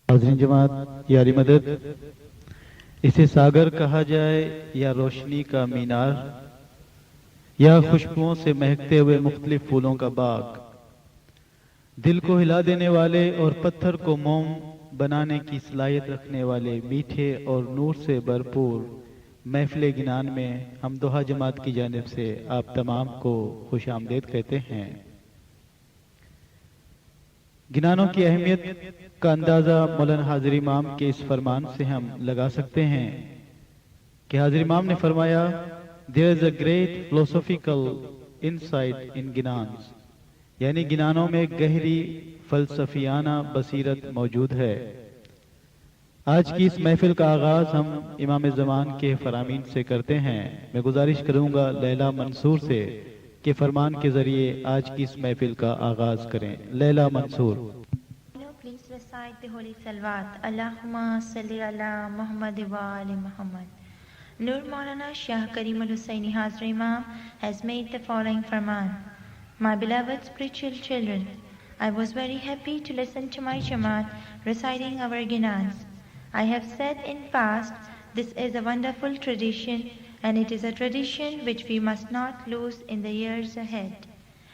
नाज़रीन जमात यारी मदद, इसे सागर कहा जाए या रोशनी का मीनार या खुशबुओं से महकते हुए मुख्तलिफ फूलों का बाग, दिल को हिला देने वाले और पत्थर को मोम बनाने की सलाहियत रखने वाले मीठे और नूर से भरपूर महफिल गिनान में हम दोहा जमात की जानिब से आप तमाम को खुश आमदीद कहते हैं। गिनानों की अहमियत का अंदाज़ा मौलाना हाजिर इमाम के इस फरमान से हम लगा सकते हैं कि हाजिर इमाम ने फरमाया, there is a great philosophical insight in ginans, यानी गिनानों में गहरी फलसफियाना बसीरत मौजूद है। आज की इस महफिल का आगाज हम इमाम ज़मान के फरामीन से करते हैं। मैं गुजारिश करूंगा लैला मंसूर से के फरमान के जरिए आज की इस महफिल का आगाज करें। Laila Mansoor. Please recite the holy salawat. Allahumma salli ala Muhammad wa ali Muhammad. Nur Maulana Shah Karim al-Hussaini Hazir Imam has made the following farman. My beloved spiritual children, I was very happy to listen to my Jamaat reciting our Ginans. I have said in past, this is a wonderful tradition, and it is a tradition which we must not lose in the years ahead.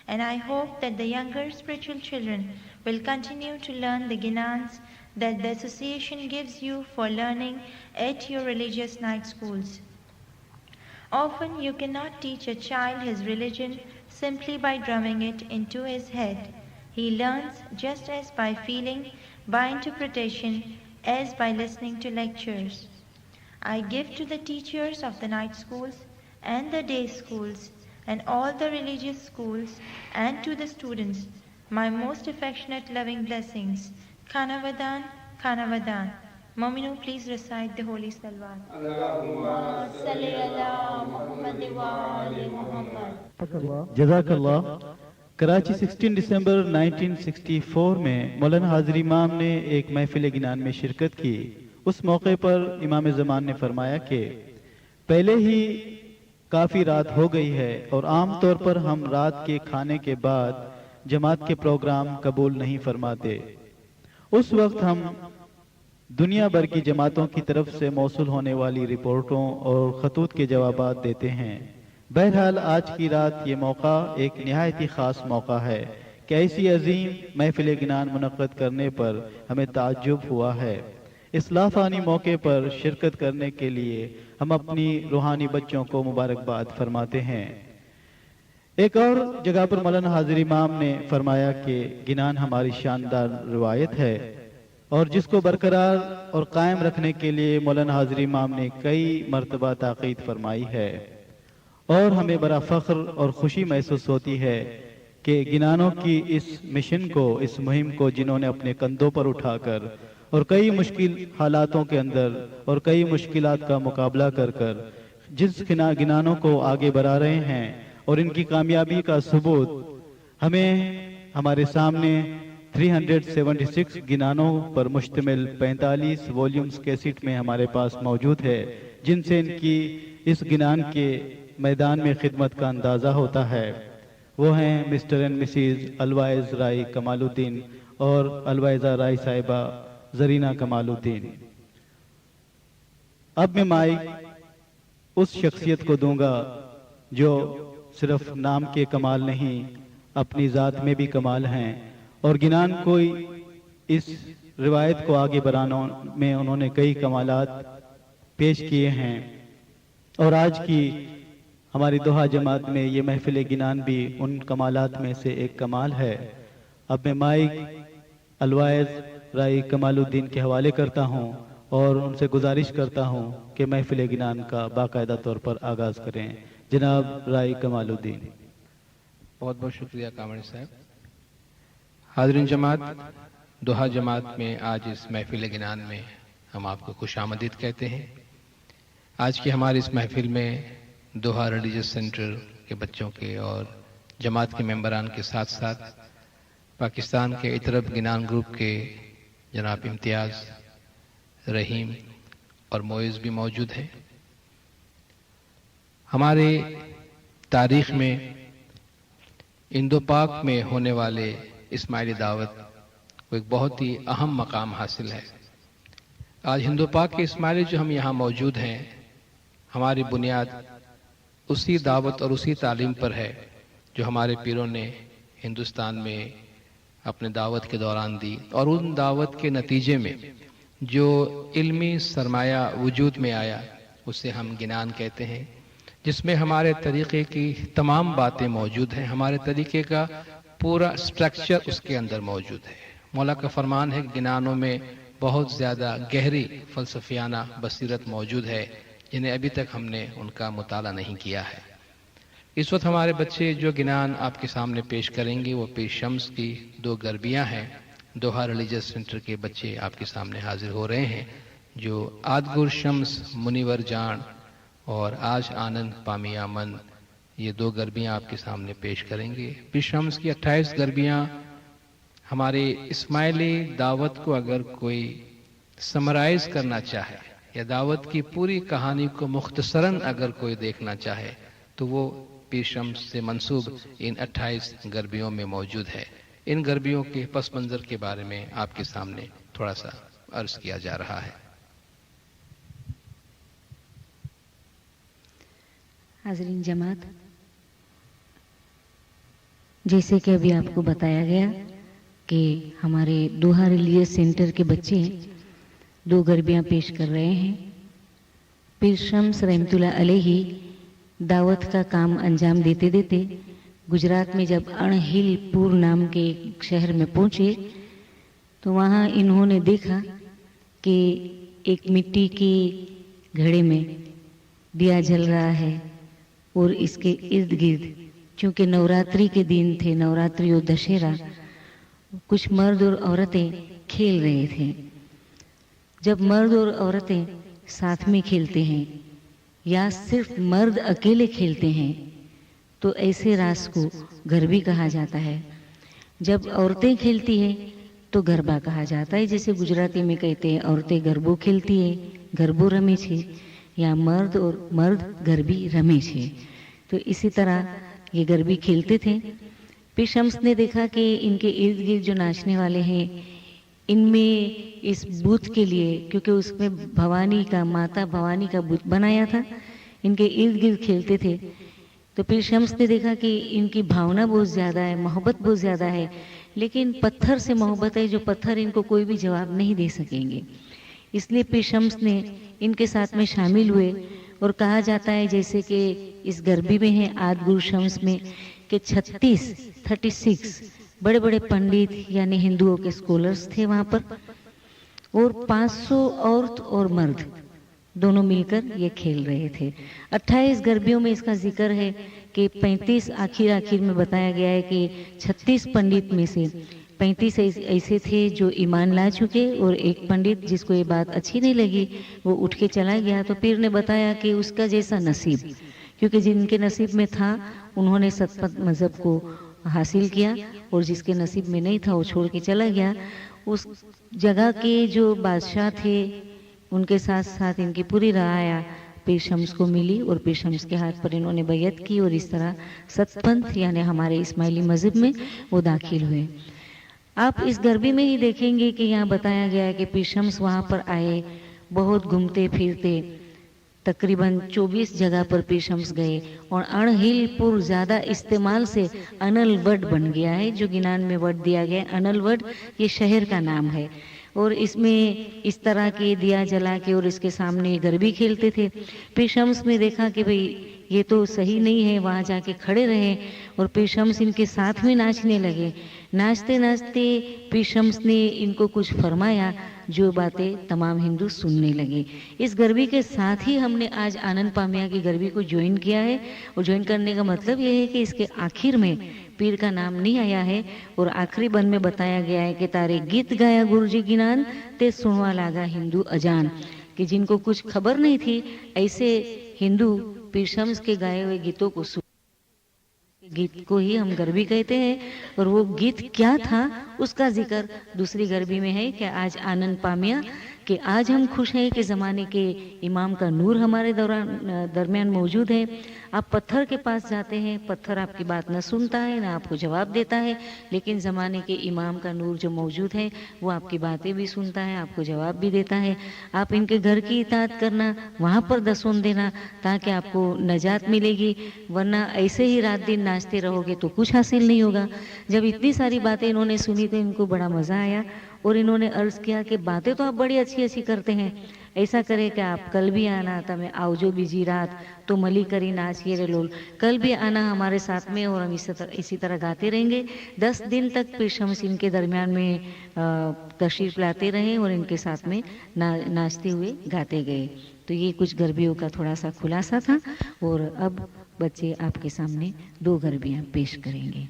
And I hope that the younger spiritual children will continue to learn the Ginans that the association gives you for learning at your religious night schools. Often you cannot teach a child his religion simply by drumming it into his head. He learns just as by feeling, by interpretation, as by listening to lectures. I give to the teachers of the night schools and the day schools and all the religious schools and to the students my most affectionate loving blessings. Khanavadan, Khanavadan. Mominu, please recite the holy salawat. Allahumma salli ala Muhammad wa ali Muhammad. जज़ाकल्लाह। कराची 16 दिसंबर 1964 में मौलाना हाजिर इमाम ने एक महफिल गिनान में शिरकत की। उस मौके पर इमाम ज़मान ने फरमाया कि पहले ही काफ़ी रात हो गई है और आम तौर पर हम रात के खाने के बाद जमात के प्रोग्राम कबूल नहीं फरमाते। उस वक्त हम दुनिया भर की जमातों की तरफ से मौसूल होने वाली रिपोर्टों और खतूत के जवाबात देते हैं। बहरहाल आज की रात ये मौका एक निहायत ही ख़ास मौका है कि ऐसी अजीम महफिल गिनान मुनक़्क़द करने पर हमें ताज्जुब हुआ है। इस लाफ़ानी मौके पर शिरकत करने के लिए हम अपनी रूहानी बच्चों को मुबारकबाद फरमाते हैं। एक और जगह पर मौलाना हाजिर इमाम ने फरमाया कि गिनान हमारी शानदार रिवायत है और जिसको बरकरार और कायम रखने के लिए मौलाना हाजिर इमाम ने कई मरतबा ताक़ीद फरमाई है और हमें बड़ा फ़ख्र और खुशी महसूस होती है कि गिनानों की इस मिशन को, इस मुहिम को जिन्होंने अपने कंधों पर उठाकर और कई मुश्किल हालातों के अंदर और कई मुश्किलात का मुकाबला कर कर जिस गिनानों को आगे बढ़ा रहे हैं और इनकी कामयाबी का सबूत हमें हमारे सामने 376 गिनानों पर मुश्तमिल 45 वॉल्यूम्स कैसेट में हमारे पास मौजूद है, जिनसे इनकी इस गिनान के मैदान में खिदमत का अंदाज़ा होता है। वो हैं मिस्टर एंड मिसीज अलवाइज राय कमालुद्दीन और अलवाइजा राय साहिबा जरीना कमालुद्दीन। अब मैं माइक उस शख्सियत को दूंगा जो सिर्फ नाम के कमाल नहीं अपनी ज़ात में भी कमाल हैं और गिनान को इस रिवायत को आगे बढ़ाने में उन्होंने कई कमालात पेश किए हैं और आज की हमारी दोहा जमात में ये महफिल गिनान भी उन कमालात में से एक कमाल है। अब मैं माइक अलवाइज राय कमालुद्दीन के हवाले करता हूँ और उनसे गुजारिश करता हूँ कि महफिल गिनान का बाकायदा तौर पर आगाज़ करें। जनाब राय कमालुद्दीन। बहुत बहुत शुक्रिया कामड़ी साहब। हाज़रीन जमात, दोहा जमात में आज इस महफिल गिनान में हम आपको खुश आमदीद कहते हैं। आज की हमारी इस महफिल में दोहा रिलीजियस सेंटर के बच्चों के और जमात के मेंबरान के साथ साथ पाकिस्तान के इतरब गिनान ग्रुप के जनाब इम्तियाज़, रहीम और मोइज़ भी मौजूद हैं। हमारे तारीख़ में इंदो पाक में होने वाले इस्माइली दावत को एक बहुत ही अहम मकाम हासिल है। آج ہندو پاک کے اسماعیلی جو ہم یہاں موجود ہیں، ہماری بنیاد اسی دعوت اور اسی تعلیم پر ہے جو ہمارے پیروں نے ہندوستان میں اپنے دعوت کے دوران دی، اور ان دعوت کے نتیجے میں جو علمی سرمایہ وجود میں آیا اسے ہم گنان کہتے ہیں، جس میں ہمارے طریقے کی تمام باتیں موجود ہیں، ہمارے طریقے کا پورا سٹرکچر اس کے اندر موجود ہے۔ مولا کا فرمان ہے کہ گنانوں میں بہت زیادہ گہری فلسفیانہ بصیرت موجود ہے جنہیں ابھی تک ہم نے ان کا مطالعہ نہیں کیا ہے۔ اس وقت ہمارے بچے جو گنان آپ کے سامنے پیش کریں گے وہ پیر شمس کی 2 گربیاں ہیں۔ دوحہ ریلیجس سینٹر کے بچے آپ کے سامنے حاضر ہو رہے ہیں جو آدگر شمس منیور جان اور آج آنند پامیا من، یہ 2 گربیاں آپ کے سامنے پیش کریں گے۔ پیر شمس کی 28 گربیاں ہمارے اسماعیلی دعوت کو اگر کوئی سمرائز کرنا چاہے یا دعوت کی پوری کہانی کو مختصراً اگر کوئی دیکھنا چاہے تو وہ پیر شمس سے منسوب ان 28 گربیوں میں موجود ہے۔ ان گربیوں کے پس منظر کے بارے میں آپ کے سامنے تھوڑا سا عرض کیا جا رہا ہے۔ حاضرین جماعت، جیسے کہ ابھی آپ کو بتایا گیا کہ ہمارے دوحہ ریلیجس سینٹر کے بچے 2 گربیاں پیش کر رہے ہیں۔ پیر شمس رحمۃ اللہ علیہ دعوت کا کام انجام دیتے دیتے گجرات میں جب اڑہیل پور نام کے ایک شہر میں پہنچے تو وہاں انہوں نے دیکھا کہ ایک مٹی کے گھڑے میں دیا جل رہا ہے اور اس کے ارد گرد، چونکہ نوراتری کے دن تھے، نوراتری اور دشہرا، کچھ مرد اور عورتیں کھیل رہے تھے۔ جب مرد اور عورتیں ساتھ میں کھیلتے ہیں یا صرف مرد اکیلے کھیلتے ہیں تو ایسے راس کو گربی کہا جاتا ہے۔ جب عورتیں کھیلتی ہیں تو گربا کہا جاتا ہے، جیسے گجراتی میں کہتے ہیں عورتیں گربو کھیلتی ہیں، گربو رمے چھے، یا مرد اور مرد گربی رمے چھے۔ تو اسی طرح یہ گربی کھیلتے تھے۔ پیر شمس نے دیکھا کہ ان کے ارد گرد جو ناچنے والے ہیں ان میں اس بت کے لیے، کیونکہ اس میں بھوانی کا، ماتا بھوانی کا بت بنایا تھا، ان کے ارد گرد کھیلتے تھے۔ تو پیر شمس نے دیکھا کہ ان کی بھاونا بہت زیادہ ہے، محبت بہت زیادہ ہے، لیکن پتھر سے محبت ہے جو پتھر ان کو کوئی بھی جواب نہیں دے سکیں گے۔ اس لیے پیر شمس نے ان کے ساتھ میں شامل ہوئے، اور کہا جاتا ہے جیسے کہ اس گربی میں ہے آدگر شمس میں کہ 36 بڑے بڑے پنڈت یعنی ہندوؤں کے اسکالرس تھے وہاں پر، اور 500 عورت اور مرد دونوں مل کر یہ کھیل رہے تھے۔ 28 گربیوں میں اس کا ذکر ہے کہ 35 آخر میں بتایا گیا ہے کہ 36 پنڈت میں سے 35 ایسے تھے جو ایمان لا چکے، اور ایک پنڈت جس کو یہ بات اچھی نہیں لگی وہ اٹھ کے چلا گیا۔ تو پیر نے بتایا کہ اس کا جیسا نصیب، کیونکہ جن کے نصیب میں تھا انہوں نے ستپتھ مذہب کو حاصل کیا، اور جس کے نصیب میں نہیں تھا وہ چھوڑ کے چلا گیا۔ اس جگہ کے جو بادشاہ تھے ان کے ساتھ ساتھ ان کی پوری رعایا پیر شمس کو ملی، اور پیر شمس کے ہاتھ پر انہوں نے بیعت کی، اور اس طرح ستپنتھ یعنی ہمارے اسماعیلی مذہب میں وہ داخل ہوئے۔ آپ اس گربی میں ہی دیکھیں گے کہ یہاں بتایا گیا ہے کہ پیر شمس وہاں پر آئے، بہت گھومتے پھرتے، تقریباً 24 جگہ پر پیر شمس گئے، اور اڑہیل پور زیادہ استعمال سے انل وڈ بن گیا ہے، جو گنان میں وڈ دیا گیا ہے، انل وڈ یہ شہر کا نام ہے، اور اس میں اس طرح کے دیا جلا کے اور اس کے سامنے گربی کھیلتے تھے۔ پیر شمس میں دیکھا کہ بھئی یہ تو صحیح نہیں ہے، وہاں جا کے کھڑے رہے، اور پیر شمس ان کے ساتھ میں ناچنے لگے۔ ناچتے ناچتے پیر شمس نے ان کو کچھ فرمایا جو باتیں تمام ہندو سننے لگے۔ اس گربی کے ساتھ ہی ہم نے آج آنند پامیا کی گربی کو جوائن کیا ہے، اور جوائن کرنے کا مطلب یہ ہے کہ اس کے آخر میں پیر کا نام نہیں آیا ہے، اور آخری بند میں بتایا گیا ہے کہ تارے گیت گایا گرو جی گنان تے سنوا لاگا ہندو اجان، کہ جن کو کچھ خبر نہیں تھی ایسے ہندو پیر شمس کے گائے ہوئے گیتوں کو گیت کو ہی ہم گربی کہتے ہیں، اور وہ گیت کیا تھا اس کا ذکر دوسری گربی میں ہے کہ آج آنند پامیا कि आज हम खुश हैं कि ज़माने के इमाम का नूर हमारे दरमियान मौजूद है। आप पत्थर के पास जाते हैं, पत्थर आपकी बात न सुनता है न आपको जवाब देता है, लेकिन ज़माने के इमाम का नूर जो मौजूद है वो आपकी बातें भी सुनता है, आपको जवाब भी देता है। आप इनके घर की इताअत करना, वहाँ पर दसून देना, ताकि आपको नजात मिलेगी, वरना ऐसे ही रात दिन नाचते रहोगे तो कुछ हासिल नहीं होगा। जब इतनी सारी बातें इन्होंने सुनी तो इनको बड़ा मज़ा आया और इन्होंने अर्ज़ किया कि बातें तो आप बड़ी अच्छी अच्छी करते हैं, ऐसा करे कि आप कल भी आना, तमें आवजो बीजी रात तो मली करी नाचिए रे लोल, कल भी आना हमारे साथ में और हम इसी तरह गाते रहेंगे। 10 दिन तक पीर शम्स इनके दरमियान में तशरीफ़ लाते रहे और इनके साथ में नाचते हुए गाते गए। तो ये कुछ गरबियों का थोड़ा सा खुलासा था और अब बच्चे आपके सामने 2 गरबियाँ पेश करेंगे।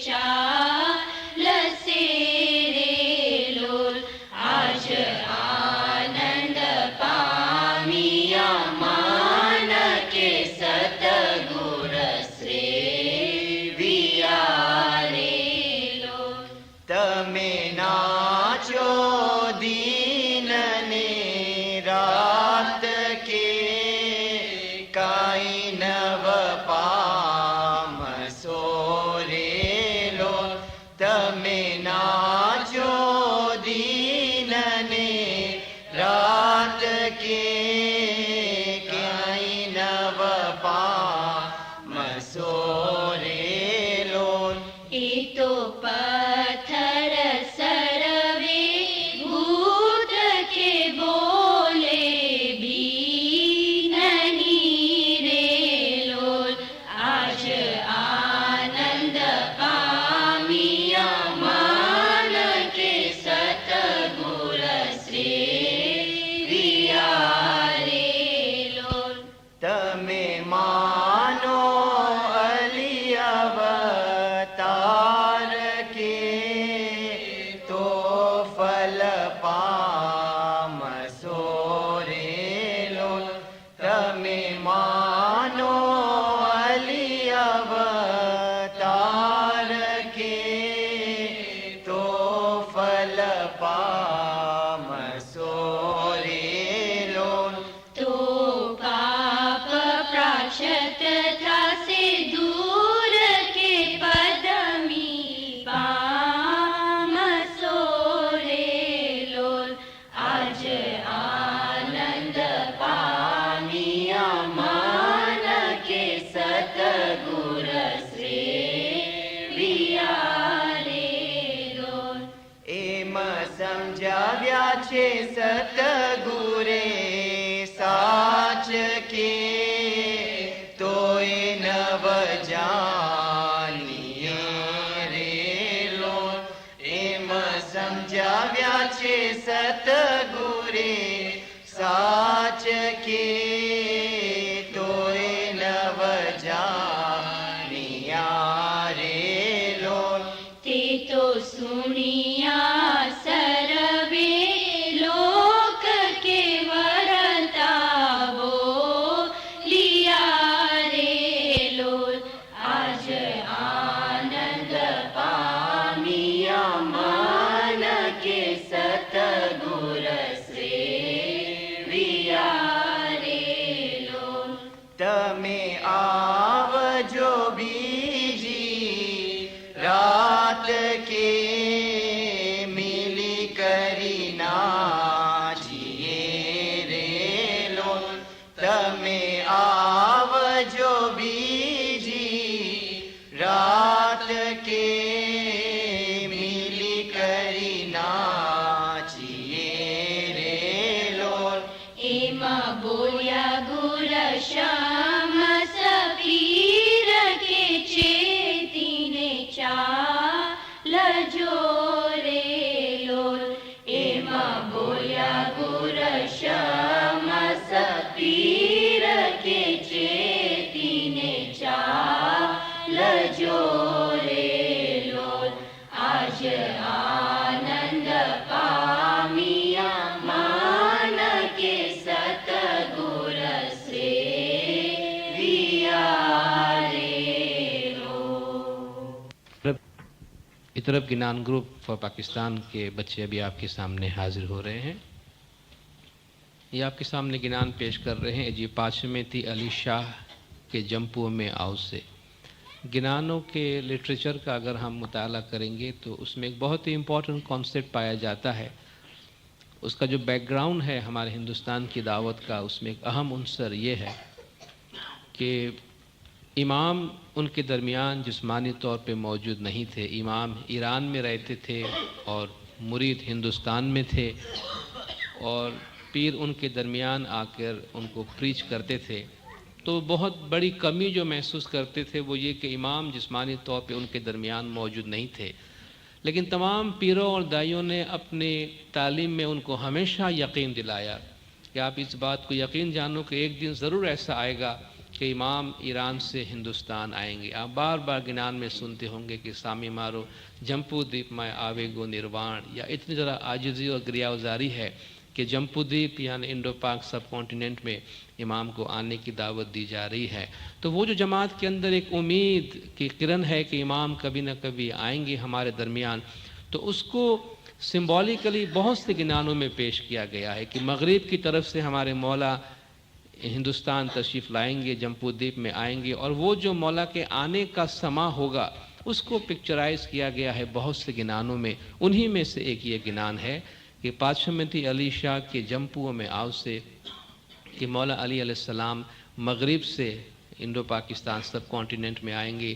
चाल से रे लोल आज आनंद पामिया मान के सतगुर श्रेविया रे लोल तमे नाचो दीन ने रात के काई नव पाम सोरे लो तमे नाचो दीन ने रात के काई नव पाम सोरे लो ए तो पत्थर सरवे भूत के बोले भी नहीं रे लोल आज आनंद पामिया मान के सतगुर श्रेविया रे लोल तमे मानो अली अवतार के तो फल पाम सोरे लो तमे मानो अली अवतार के तो फल पाम सोरे लो तो पाप प्राश्चित था से दूर के पदमी पाम सोरे लोल आज आनंद पामिया मान के सतगुर श्रेविया रे लोल एम समझाव्या छे सतगुरे साच के तोय नव जानिए रे लो एम समझाव्या छे सतगुरे साच के तोय नव जानिया रे लो ते तो सुनिया सर्वे लोक के वरता बोलिया रे लोल आज आनंद पामिया मान के सतगुर श्रेविया रे लोल तमे आवजो बीजी रात के मिली करी नाचिए रे लो तमे आवजो बीजी रात के मिली करी नाचिए रे लो एमा बोलिया गुर श्याम सपीर के चेतीने चाल जोरे लोल एमा बोलिया गुर श्याम सपीर के चेतीने चाल जोरे लोल आज आनंद पामिया मान के सतगुर श्रेविया रे लोल इतरब गिनान ग्रुप फॉर पाकिस्तान के बच्चे अभी आपके सामने हाजिर हो रहे हैं। ये आपके सामने गिनान पेश कर रहे हैं जी पाशमेती अली शाह के जम्पू में आओ से। गिनानों के लिटरेचर का अगर हम मुताला करेंगे तो उसमें एक बहुत ही इम्पोर्टेंट कॉन्सेप्ट पाया जाता है। उसका जो बैकग्राउंड है हमारे हिंदुस्तान की दावत का, उसमें एक अहम अंसर ये है कि इमाम उनके दरमियान जिस्मानी तौर पे मौजूद नहीं थे। इमाम ईरान में रहते थे और मुरीद हिंदुस्तान में थे और पीर उनके दरमियान आकर उनको प्रीच करते थे। तो बहुत बड़ी कमी जो महसूस करते थे वो ये कि इमाम जिस्मानी तौर पे उनके दरमियान मौजूद नहीं थे। लेकिन तमाम पीरों और दाइयों ने अपनी तालीम में उनको हमेशा यकीन दिलाया कि आप इस बात को यकीन जानो कि एक दिन ज़रूर ऐसा आएगा کہ امام ایران سے ہندوستان آئیں گے۔ آپ بار بار گنان میں سنتے ہوں گے کہ سامی مارو جمپو دیپ میں آوے گو نروان، یا اتنی ذرا عاجزی اور گریہوزاری ہے کہ جمپو دیپ یعنی انڈو پاک سب کانٹیننٹ میں امام کو آنے کی دعوت دی جا رہی ہے۔ تو وہ جو جماعت کے اندر ایک امید کی کرن ہے کہ امام کبھی نہ کبھی آئیں گے ہمارے درمیان، تو اس کو سمبولیکلی بہت سے گنانوں میں پیش کیا گیا ہے کہ مغرب کی طرف سے ہمارے مولا ہندوستان تشریف لائیں گے، جمپو دیپ میں آئیں گے، اور وہ جو مولا کے آنے کا سما ہوگا اس کو پکچرائز کیا گیا ہے بہت سے گنانوں میں۔ انہی میں سے ایک یہ گنان ہے کہ پادشاہمتی علی شاہ کے جمپو میں آؤ سے کہ مولا علی علیہ السلام مغرب سے انڈو پاکستان سب کانٹیننٹ میں آئیں گے،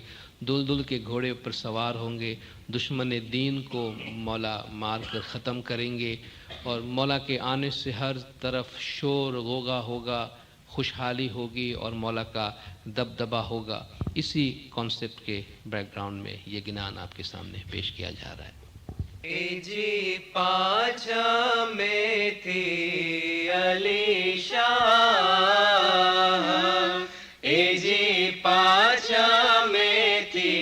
دلدل کے گھوڑے پر سوار ہوں گے، دشمن دین کو مولا مار کر ختم کریں گے، اور مولا کے آنے سے ہر طرف شور غوغا ہوگا، خوشحالی ہوگی اور مولا کا دبدبا ہوگا۔ اسی کانسیپٹ کے بیک گراؤنڈ میں یہ گنان آپ کے سامنے پیش کیا جا رہا ہے۔ اے جی پاچا میں تھی علی شاہ، اے جی پاچا میں تھی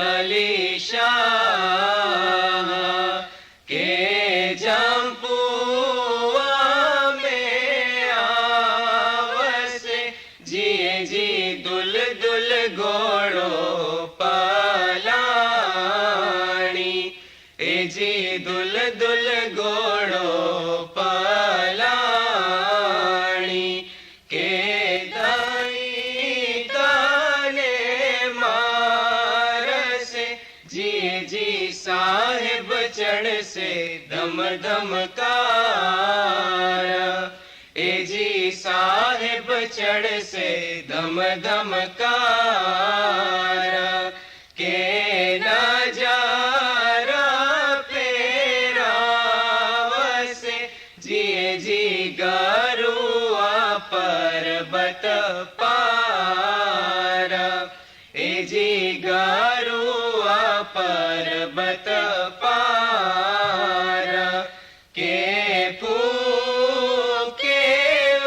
علی شاہ کے جمپو میں آوس جی جی دل دل گوڑو پلانی، اے جی دل دل گوڑو پلانی کے دائی تانے مار سے جی جی صاحب چڑھ سے دم دم کارا، اے جی صاحب چڑھ سے دم دم کارا کے نجارہ پیرا وسے جی جی گاروا پربت پارا، اے جی گاروا پربت پارا کے پھوکے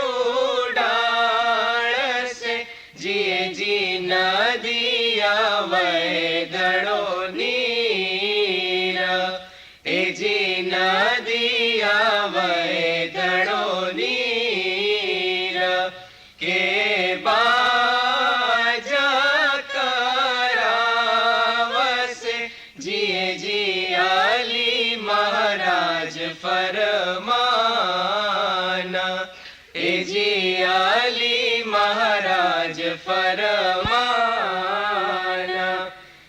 اڑاڑ سے جی جی ندیا ویدڑو نیرا، اے جی ندیا ویدڑو نیرا کے باجا کراوس جی جی علی مہاراج فرمانا، اے جی علی مہاراج فرمانا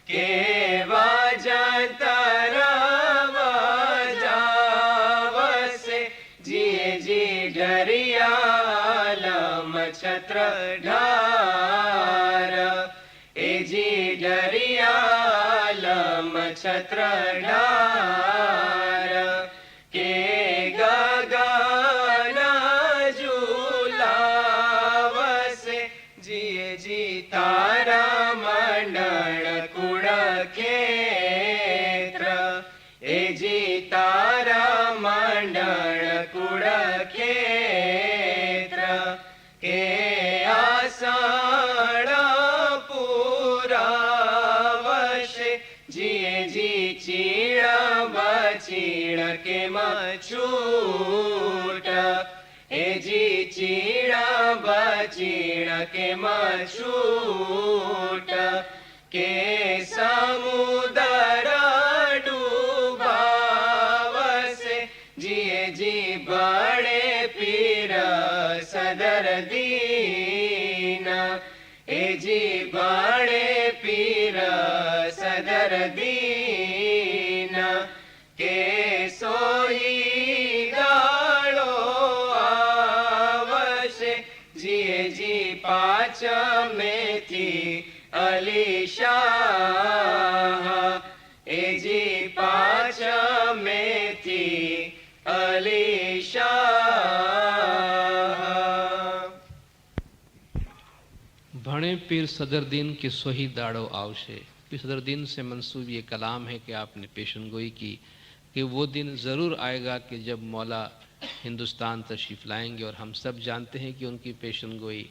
کہ واجا ترا واجا وسے جی جی ڈریا عالم چھتر ڈھارا، اے جی ڈریا عالم چھتر ڈھارا کہ گاگانا جھولا وسے جی جی تارا منڈل کڑ کھیتر، اے جی تارا منڈل کڑ کھیتر کے آساڑا پورا وش جی جی چیڑا بچیڑ کے مچھوٹا، اے جی چیڑا بچیڑ کے مچھوٹا کے سمندر ڈوبا وسے جی جی بڑے پیر صدر دینا، اے جی بڑے پیر صدر دینا کے سوئی گاڑو آوش جی جی پاچا میں تھی علی شاہ، اے جی پاچا میں تھی علی شاہ۔ بھڑے پیر صدر دین کی سوہی داڑو آوشے، پیر صدر دین سے منسوب یہ کلام ہے کہ آپ نے پیشن گوئی کی کہ وہ دن ضرور آئے گا کہ جب مولا ہندوستان تشریف لائیں گے، اور ہم سب جانتے ہیں کہ ان کی پیشن گوئی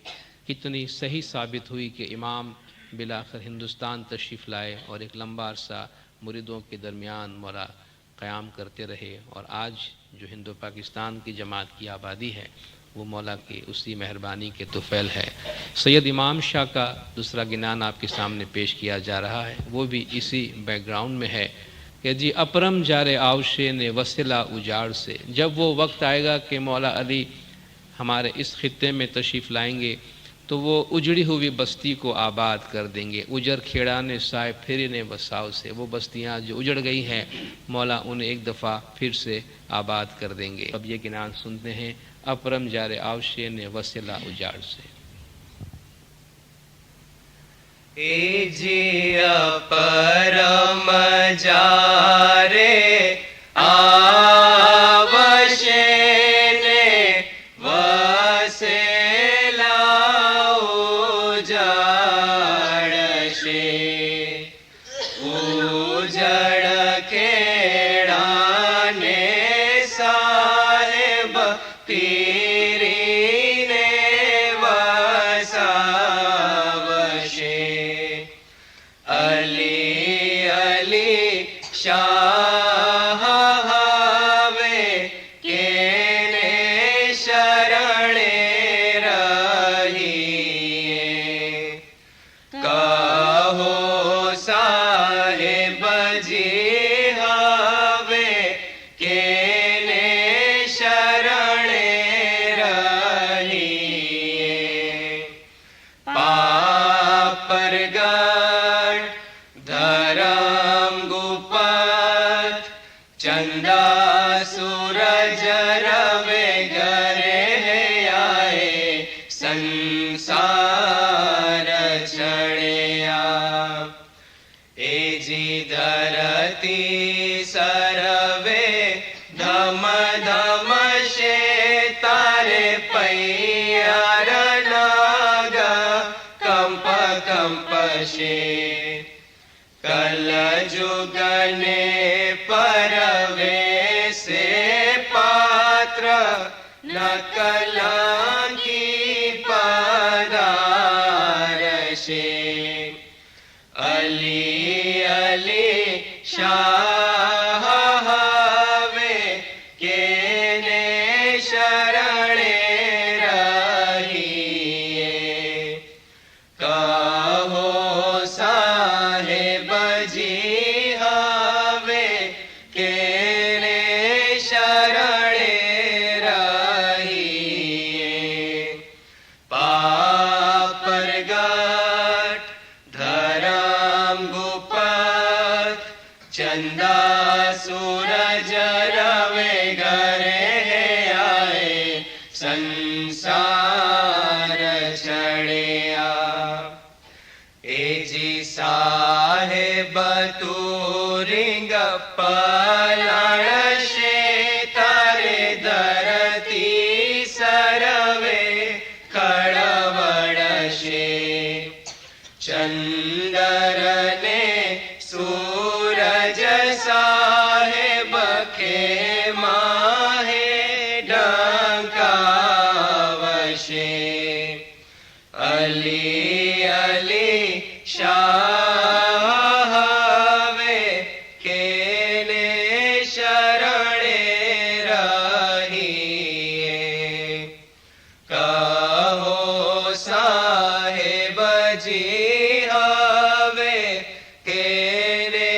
کتنی صحیح ثابت ہوئی کہ امام بالآخر ہندوستان تشریف لائے اور ایک لمبا عرصہ مریدوں کے درمیان مولا قیام کرتے رہے، اور آج جو ہندو پاکستان کی جماعت کی آبادی ہے وہ مولا کی اسی مہربانی کے طفیل ہے۔ سید امام شاہ کا دوسرا گنان آپ کے سامنے پیش کیا جا رہا ہے، وہ بھی اسی بیک گراؤنڈ میں ہے کہ جی اپرم جارے آوشے نے وسیلہ اجاڑ سے، جب وہ وقت آئے گا کہ مولا علی ہمارے اس خطے میں تشریف لائیں گے تو وہ اجڑی ہوئی بستی کو آباد کر دیں گے۔ اجر کھیڑا نے سائے پھر نے وساؤ سے، وہ بستیاں جو اجڑ گئی ہیں مولا انہیں ایک دفعہ پھر سے آباد کر دیں گے۔ اب یہ گنان سنتے ہیں، اپرم جارے آوشے نے وسیلہ اجاڑ سے۔ اے جی اپرم جارے آوشے نے وسیلہ اجاڑ سے، اجڑ کھیڑا نے صاحب پیری نے وساوشے، علی علی شاہ ہوے کینے شرن رہیے، کہو صاحب جی ہوے کینے شرن رہیے، پاپر گڑھ دھرم گپت چندہ سورج روے گرے آئے سنسار چھڑیا، اے جی دھرتی سروے دھم دھم شے تارے پیار ناگ کمپ کمپ شے، کل جگنے پروے سے پاتر نکلاں کی پدار شے، علی علی شاہ ہوے کینے شرن رہیے، کہو صاحب جی ہوے کینے شرن رہیے، پاپر گڑھ دھرم گپت چندہ سورج روے گرے آئے سنسار چھڑیا، اے جی صاحب تو رنگ پلڑ شے تارے دھرتی سروے کھڑوڑ شے، چندر نے سورج صاحب کے ماہ ڈنکاوشے، علی علی شاہ ہوے کینے شرن رہیے، کہو صاحب جی ہوے کینے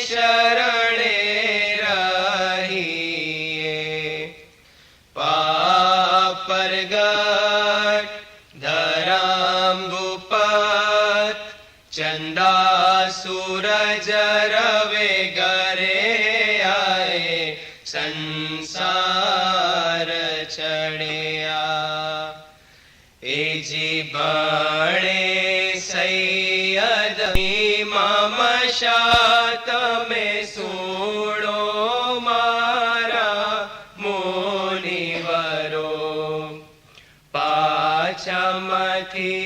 شرن رہیے، پاپر گڑھ دھرم گپت چندہ سورج روے گرے آئے سنسار چھڑیا، اے جی بڑے سید امام شاہ تمہیں سوڑو مارا مونی ورو، پاچھم تھی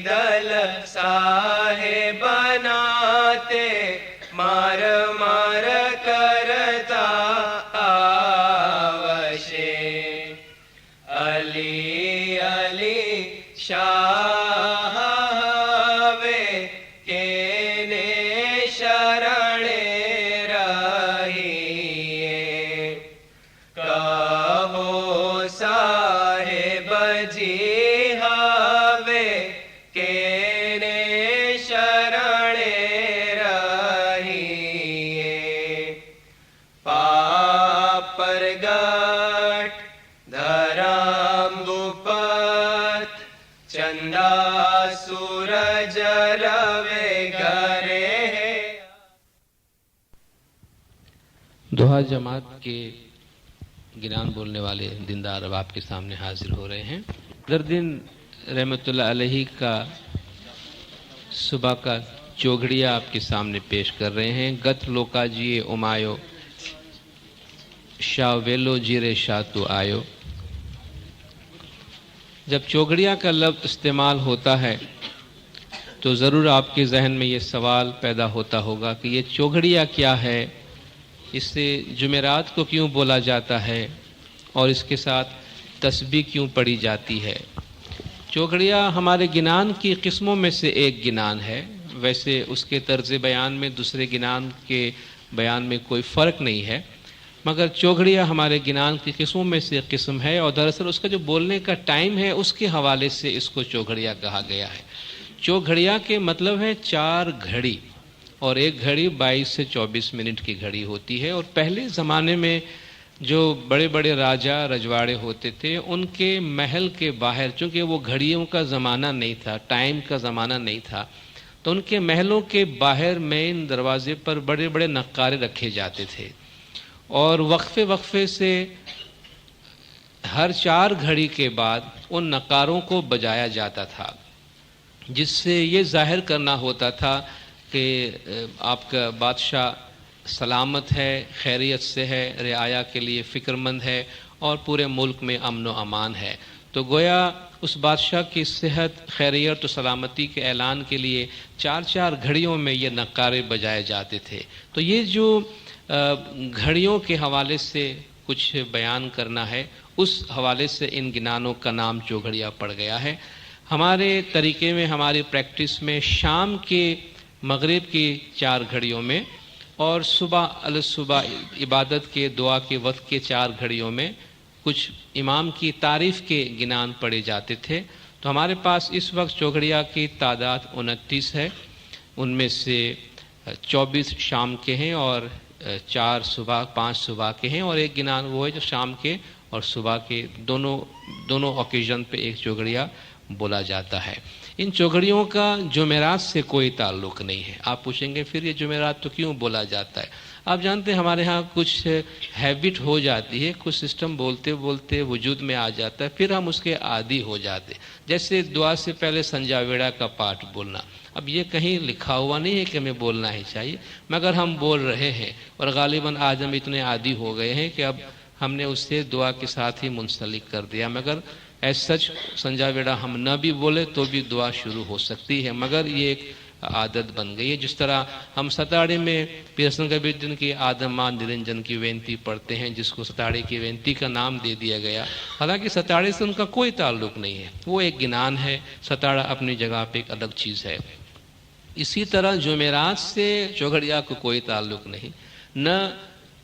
دل صاحب بناتے مار مار کرتا آوشے، علی علی شاہ गट धराम्बुपत चंदा सूरज रवे घरे। दोहा जमात के गिनान बोलने वाले दीनदार अब आपके सामने हाजिर हो रहे हैं। दरदीन रहमतुल्लाह अलैहि का सुबह का चौघड़िया आपके सामने पेश कर रहे हैं। गत लोका जिए उमायो शाह वेलो जीरे शाह तू आयो। जब चौघड़िया का लफ्ज़ इस्तेमाल होता है तो ज़रूर आपके जहन में ये सवाल पैदा होता होगा कि ये चौघड़िया क्या है, इससे जुमेरात को क्यों बोला जाता है और इसके साथ तस्बीह क्यों पढ़ी जाती है। चौघड़िया हमारे गिनान की किस्मों में से एक गिनान है। वैसे उसके तर्ज बयान में दूसरे गिनान के बयान में कोई फ़र्क नहीं है, मगर चौघड़िया हमारे गिनान की किस्मों में से एक किस्म है और दरअसल उसका जो बोलने का टाइम है उसके हवाले से इसको चौघड़िया कहा गया है। चौघड़िया के मतलब है 4 घड़ी, और एक घड़ी 22 से 24 मिनट की घड़ी होती है। और पहले ज़माने में जो बड़े बड़े राजा रजवाड़े होते थे उनके महल के बाहर, चूँकि वो घड़ियों का ज़माना नहीं था, टाइम का ज़माना नहीं था, तो उनके महलों के बाहर मेन दरवाजे पर बड़े बड़े नक्कारे रखे जाते थे और वक्फे वक्फे से हर 4 घड़ी के बाद उन नक्कारों को बजाया जाता था, जिससे ये जाहिर करना होता था कि आपका बादशाह सलामत है, खैरियत से है, रियाया के लिए फ़िक्रमंद है और पूरे मुल्क में अमन व अमान है। तो गोया उस बादशाह की सेहत, खैरियत और सलामती के ऐलान के लिए 4-4 घड़ियों में ये नक्कारे बजाए जाते थे। तो ये जो घड़ियों के हवाले से कुछ बयान करना है, उस हवाले से इन गिनानों का नाम चौघड़िया पड़ गया है। हमारे तरीक़े में, हमारी प्रैक्टिस में शाम के मगरिब की 4 घड़ियों में और सुबह इबादत के दुआ के वक्त के 4 घड़ियों में कुछ इमाम की तारीफ़ के गिनान पढ़े जाते थे। तो हमारे पास इस वक्त चौघड़िया की तादाद 29 है। उनमें से 24 शाम के हैं और 4 सुबह, 5 सुबह के हैं, और एक गिनान वो है जो शाम के और सुबह के दोनों ओकेजन पे एक चौघड़िया बोला जाता है। इन चौघड़ियों का जुमेरात से कोई ताल्लुक़ नहीं है। आप पूछेंगे फिर ये जुमेरात तो क्यों बोला जाता है। आप जानते हैं हमारे यहाँ कुछ हैबिट हो जाती है, कुछ सिस्टम बोलते बोलते वजूद में आ जाता है, फिर हम उसके आदी हो जाते। जैसे दुआ से पहले संजावेड़ा का पाठ बोलना, अब ये कहीं लिखा हुआ नहीं है कि हमें बोलना ही चाहिए, मगर हम बोल रहे हैं और गालिबन आज हम इतने आदी हो गए हैं कि अब हमने उससे दुआ के साथ ही मुंसलिक कर दिया। मगर एज सच संजावेड़ा हम न भी बोले तो भी दुआ शुरू हो सकती है, मगर ये एक आदत बन गई है। जिस तरह हम सताड़े में पियर्सन कबीरदीन की आदमान निरंजन की वेंती पढ़ते हैं, जिसको सताड़े की वेंती का नाम दे दिया गया, हालांकि सताड़े से उनका कोई ताल्लुक़ नहीं है, वो एक गिनान है, सताड़ा अपनी जगह पे एक अलग चीज़ है। इसी तरह जुमेरात से चौघड़िया को कोई ताल्लुक़ नहीं, न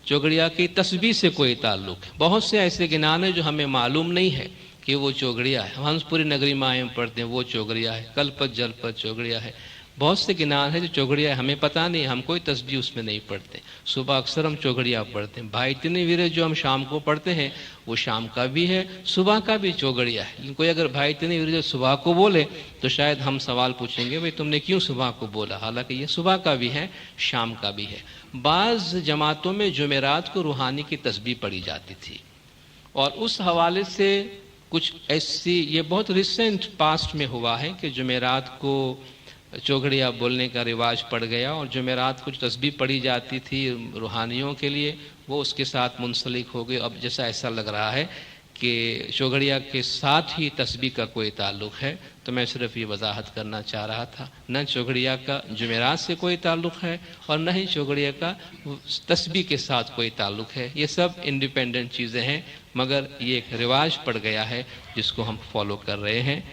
चौघड़िया की तस्बीह से कोई ताल्लुक़ है। बहुत से ऐसे गिनान हैं जो हमें मालूम नहीं है कि वो चौघड़िया है। हंसपुरी नगरी माएँ पढ़ते हैं वो चौघड़िया है, कलपत जलपत चौघड़िया है। बहुत से गिनान है जो चौघड़िया है, हमें पता नहीं, हम कोई तस्बीह उसमें नहीं पढ़ते। सुबह अक्सर हम चौघड़िया पढ़ते हैं। भाई इतने वीरे जो हम शाम को पढ़ते हैं वो शाम का भी है, सुबह का भी चौघड़िया है। लेकिन कोई अगर भाई इतने वीरे जो सुबह को बोले तो शायद हम सवाल पूछेंगे भाई तुमने क्यों सुबह को बोला, हालांकि ये सुबह का भी है, शाम का भी है। बाज़ जमातों में जुमेरात को रूहानी की तस्बीह पढ़ी जाती थी और उस हवाले से कुछ ऐसी, ये बहुत रिसेंट पास्ट में हुआ है कि जुमेरात को चौघड़िया बोलने का रिवाज पड़ गया और जुमेरात कुछ तस्बीह पढ़ी जाती थी रूहानियों के लिए, वो उसके साथ मुंसलिक हो गई। अब जैसा ऐसा लग रहा है कि चौघड़िया के साथ ही तस्बीह का कोई ताल्लुक़ है, तो मैं सिर्फ ये वजाहत करना चाह रहा था। न चौघड़िया का जुमेरात से कोई ताल्लुक़ है और न ही चौघड़िया का तस्बीह के साथ कोई ताल्लुक़ है। ये सब इंडिपेंडेंट चीज़ें हैं, मगर ये एक रिवाज पड़ गया है जिसको हम फॉलो कर रहे हैं।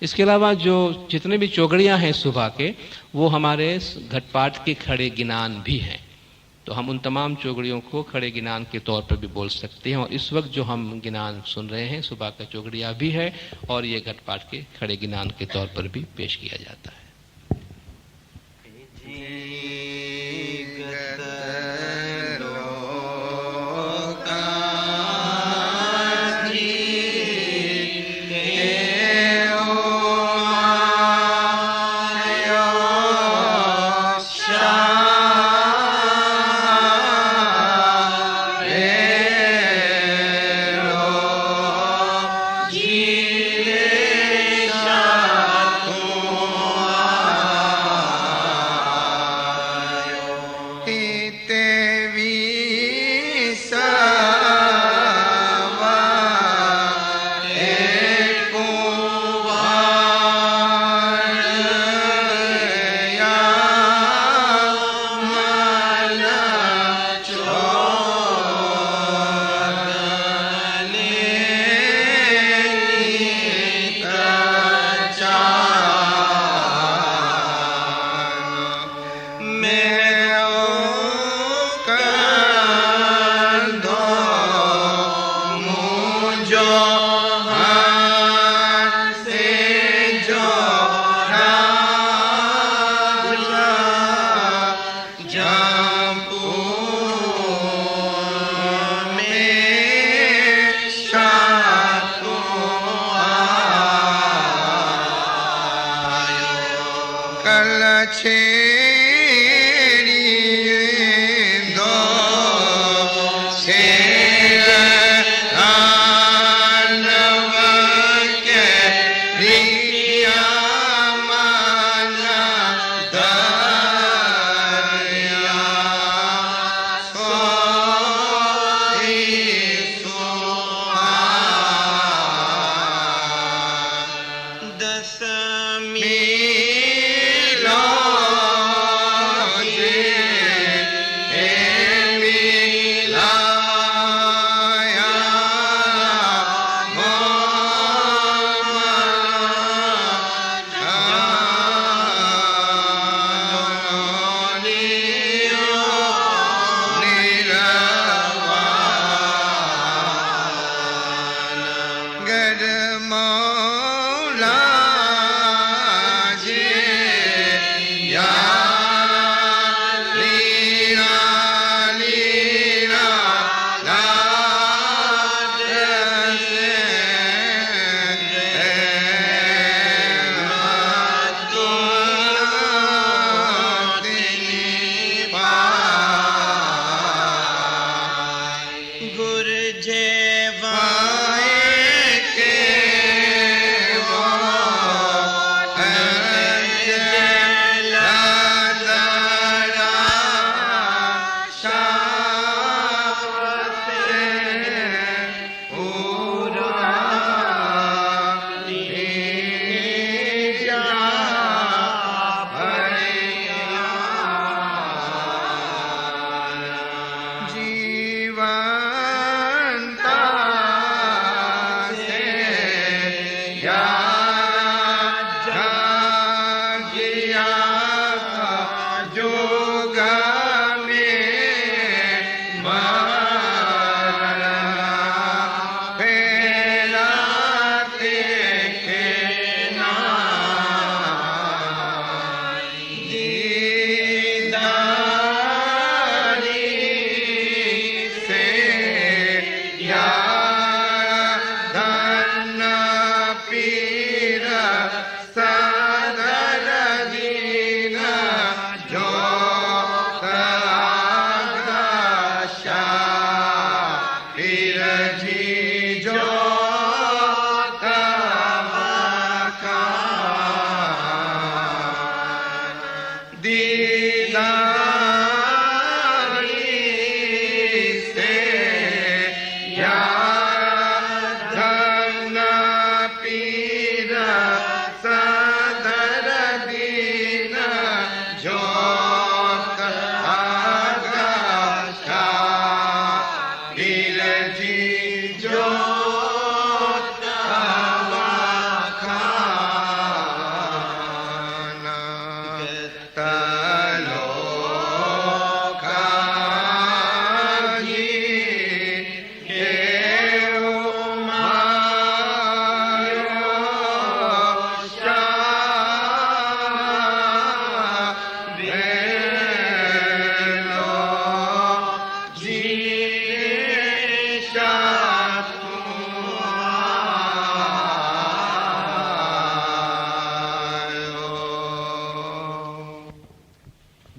इसके अलावा जो जितने भी चौघड़ियाँ हैं सुबह के, वो हमारे घटपाट के खड़े गिनान भी हैं। तो हम उन तमाम चौघड़ियों को खड़े गिनान के तौर पर भी बोल सकते हैं। और इस वक्त जो हम गिनान सुन रहे हैं सुबह का चौघड़िया भी है और ये घटपाट के खड़े गिनान के तौर पर भी पेश किया जाता है।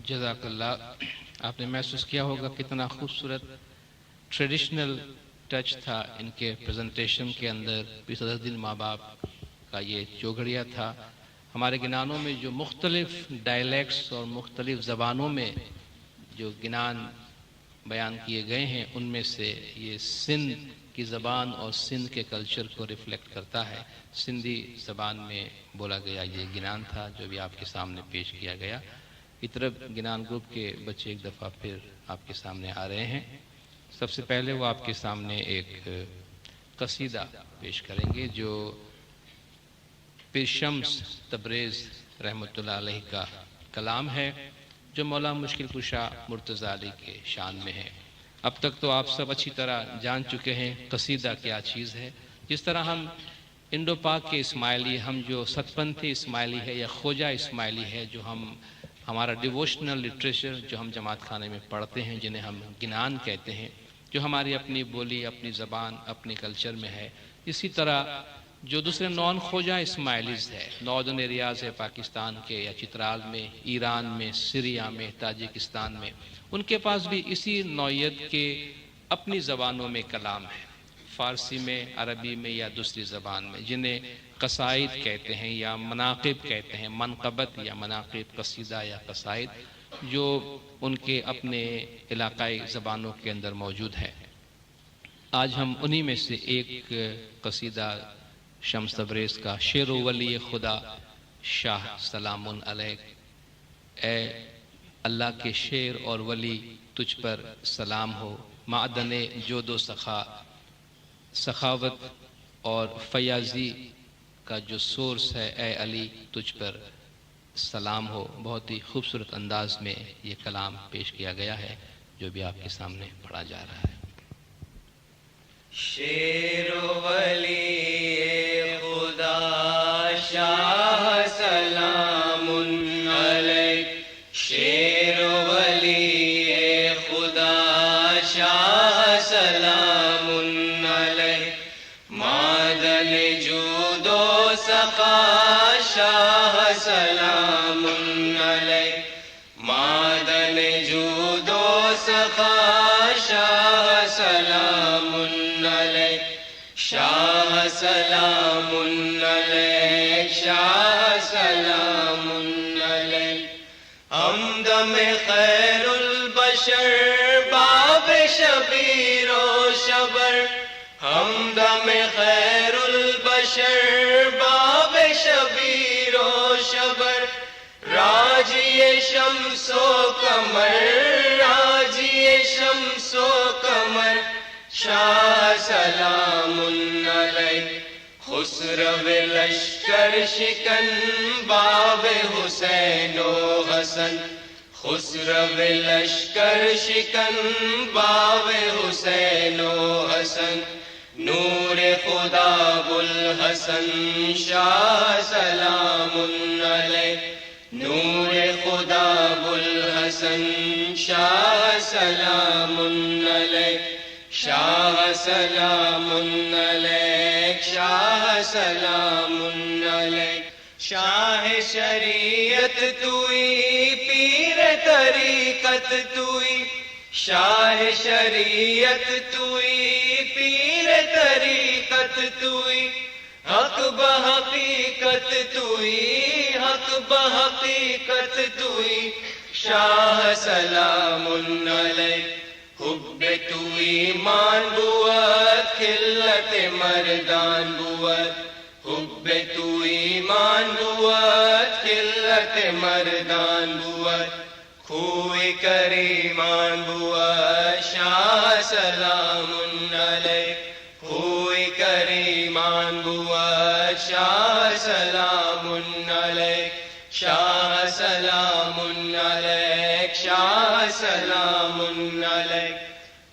جزاک اللہ. آپ نے محسوس کیا ہوگا کتنا خوبصورت ٹریڈیشنل ٹچ تھا ان کے پریزنٹیشن کے اندر. بھی صدر الدین ماں باپ کا یہ چوگڑیا تھا. ہمارے گنانوں میں جو مختلف ڈائلیکٹس اور مختلف زبانوں میں جو گنان بیان کیے گئے ہیں ان میں سے یہ سندھ کی زبان اور سندھ کے کلچر کو ریفلیکٹ کرتا ہے. سندھی زبان میں بولا گیا یہ گنان تھا جو بھی آپ کے سامنے پیش کیا گیا. طرف گنان گروپ کے بچے ایک دفعہ پھر آپ کے سامنے آ رہے ہیں. سب سے پہلے وہ آپ کے سامنے ایک قصیدہ پیش کریں گے جو پیر شمس تبریز رحمۃ اللہ علیہ کا کلام ہے جو مولا مشکل کشا مرتضیٰ علی کے شان میں ہے. اب تک تو آپ سب اچھی طرح جان چکے ہیں قصیدہ کیا چیز ہے. جس طرح ہم انڈو پاک کے اسماعیلی، ہم جو ستپنتھی اسماعیلی ہے یا خوجہ اسماعیلی ہے، جو ہمارا ڈیووشنل لٹریچر جو ہم جماعت خانے میں پڑھتے ہیں جنہیں ہم گنان کہتے ہیں، جو ہماری اپنی بولی، اپنی زبان، اپنے کلچر میں ہے، اسی طرح جو دوسرے نان خوجہ اسماعیلیز ہے، ناردرن ایریاز ہے پاکستان کے، یا چترال میں، ایران میں، سیریا میں، تاجکستان میں، ان کے پاس بھی اسی نوعیت کے اپنی زبانوں میں کلام ہے، فارسی میں، عربی میں یا دوسری زبان میں، جنہیں قصائد کہتے ہیں یا مناقب کہتے ہیں، منقبت یا مناقب، قصیدہ یا قصائد، جو ان کے اپنے علاقائی زبانوں کے اندر موجود ہے۔ آج ہم انہی میں سے ایک قصیدہ شمس تبریز کا، شیر و ولی خدا شاہ سلام علیک، اے اللہ کے شیر اور ولی تجھ پر سلام ہو، معدن جود و سخاوت اور فیاضی کا جو سورس ہے، اے علی تجھ پر سلام ہو۔ بہت ہی خوبصورت انداز میں یہ کلام پیش کیا گیا ہے جو بھی آپ کے سامنے پڑھا جا رہا ہے۔ شیر و ولی خدا شاہ سلام علیک، شیر و ولی خدا شاہ سلام علیک، معدن جود و سخا شاہ سلام علیک، معدن جود و سخا شاہ سلام علیک، شاہ سلام علیک، شاہ سلام علیک، ہمدم خیر البشر باب شبیر و شبر، ہمدم خیر البشر باب شبیر و شبر، راجی شمس و قمر، راجی شمس و قمر، شاہ سلام علیک، خسرو لشکر شکن باب حسین و حسن، خسرو لشکر شکن باب حسین و حسن، نور خدا بوالحسن شاہ سلام علیک، نور خدا بوالحسن شاہ سلام علیک، شاہ سلام علیک، شاہ سلام علیک، شاہ شریعت توئی، پیر طریقت توئی، شاہ شریعت توئی، پیر طریقت توئی، حق بحقیقت توئی، حق بحقیقت توئی، شاہ سلام علیک، حب تو ایمان بود، خلت مردان بود، حب تو ایمان بود، خلت مردان بود، خوی کریمان بود، شاہ سلام علیک، خوی کریمان بود، شاہ سلام علیک، شاہ سلام علیک، شاہ سلام علیک،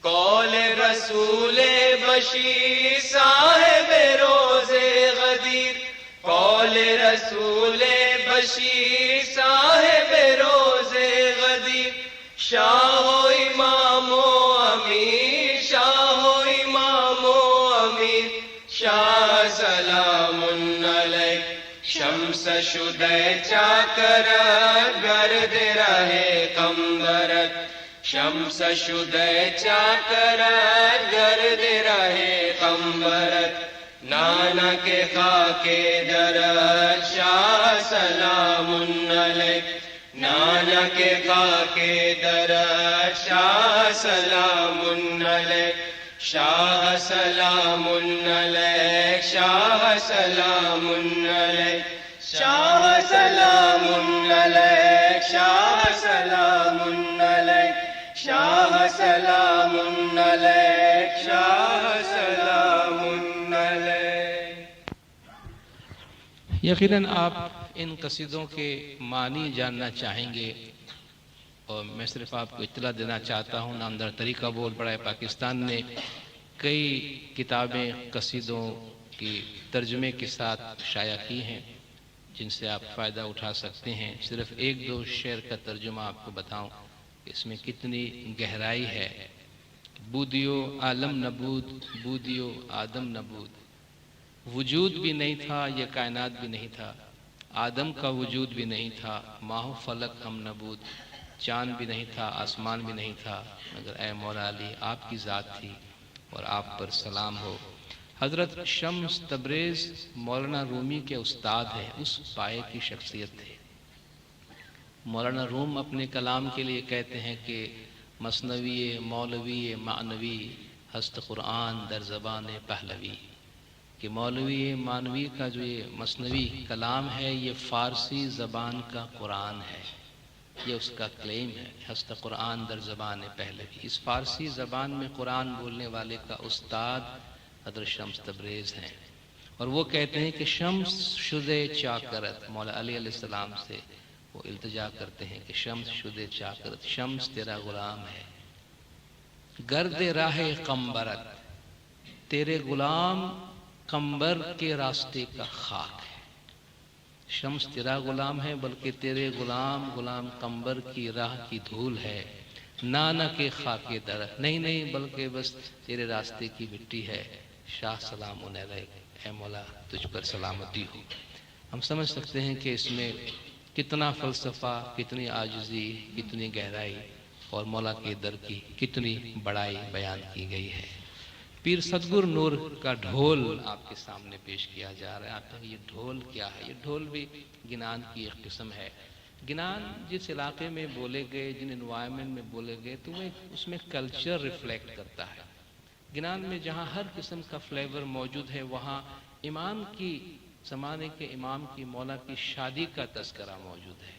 قول رسول بشیر صاحب روز غدیر، قول رسول بشیر صاحب روز غدیر، شاہ و امام و امیر، شاہ و امام و امیر، شاہ سلام علیک، شمس شدہ چاکرت گرد رہے قمبرت، شمس شدہ چاکرت گرد رہے قمبرت، نانا کے خاک درت، شاہ سلام علیک، نانا کے خاک درت، شاہ سلام علیک، شاہ سلام علیک، شاہ سلام علیک، شاہ سلام علیک، شاہ سلام علیک، شاہ سلام علیک، شاہ سلام علیک۔ یقیناً آپ ان قصیدوں کے معنی جاننا چاہیں گے، اور میں صرف آپ کو اطلاع دینا چاہتا ہوں، نامدار طریقہ بول پڑا ہے پاکستان نے کئی کتابیں قصیدوں کی ترجمے کے ساتھ شائع کی ہیں جن سے آپ فائدہ اٹھا سکتے ہیں۔ صرف ایک دو شعر کا ترجمہ آپ کو بتاؤں، اس میں کتنی گہرائی ہے۔ بودیو عالم نبود، بودیو آدم نبود، वजूद भी नहीं था, ये कायनात भी नहीं था, आदम का वजूद भी नहीं था, माह फलक हम नबूद, चाँद भी नहीं था, आसमान भी नहीं था, मगर ए मौला अली आपकी ज़ात थी और आप पर सलाम हो। हज़रत शम्स तबरेज़ मौलाना रूमी के उस्ताद हैं, उस पाए की शख्सियत थे। मौलाना रूम अपने कलाम के लिए कहते हैं कि मसनवी मौलवी मानवी हस्त कुरान दर ज़बान पहलवी, कि मौलवी मानवी का जो ये मसनवी कलाम है ये फ़ारसी ज़बान का कुरान है, ये उसका क्लेम है। हस्त कुरान दर ज़बान पहलवी, इस फ़ारसी ज़बान में कुरान बोलने वाले का उस्ताद हज़रत शम्स तबरेज़ हैं। और वो कहते हैं कि शम्स शुदे चाकरत, मौला अली अलैहिस्सलाम से वो इल्तिजा करते हैं कि शम्स शुदे चाकरत, शम्स तेरा गुलाम है, गर्द राह कम्बरत, तेरे गुलाम कंबर के रास्ते का खाक है। शम्स तेरा गुलाम है, बल्कि तेरे गुलाम कंबर की राह की धूल है, नाना के खाके दर, नहीं बल्कि बस तेरे रास्ते की मिट्टी है। शाह सलाम अलैक, ए मौला तुझ पर सलामती हो। हम समझ सकते हैं कि इसमें कितना फ़लसफ़ा, कितनी आजिज़ी, कितनी गहराई और मौला के दर की कितनी बड़ाई बयान की गई है। पीर सदगुर नूर का ढोल आपके सामने पेश किया जा रहा है। आप कहें ये ढोल क्या है? ये ढोल भी गिनान की एक किस्म है। गिनान जिस इलाके में बोले गए, जिन इन्वायरमेंट में बोले गए, तो वो उसमें कल्चर रिफ्लेक्ट करता है। गिनान में जहाँ हर किस्म का फ्लेवर मौजूद है, वहाँ इमाम की ज़माने के इमाम की मौला की शादी का तस्करा मौजूद है।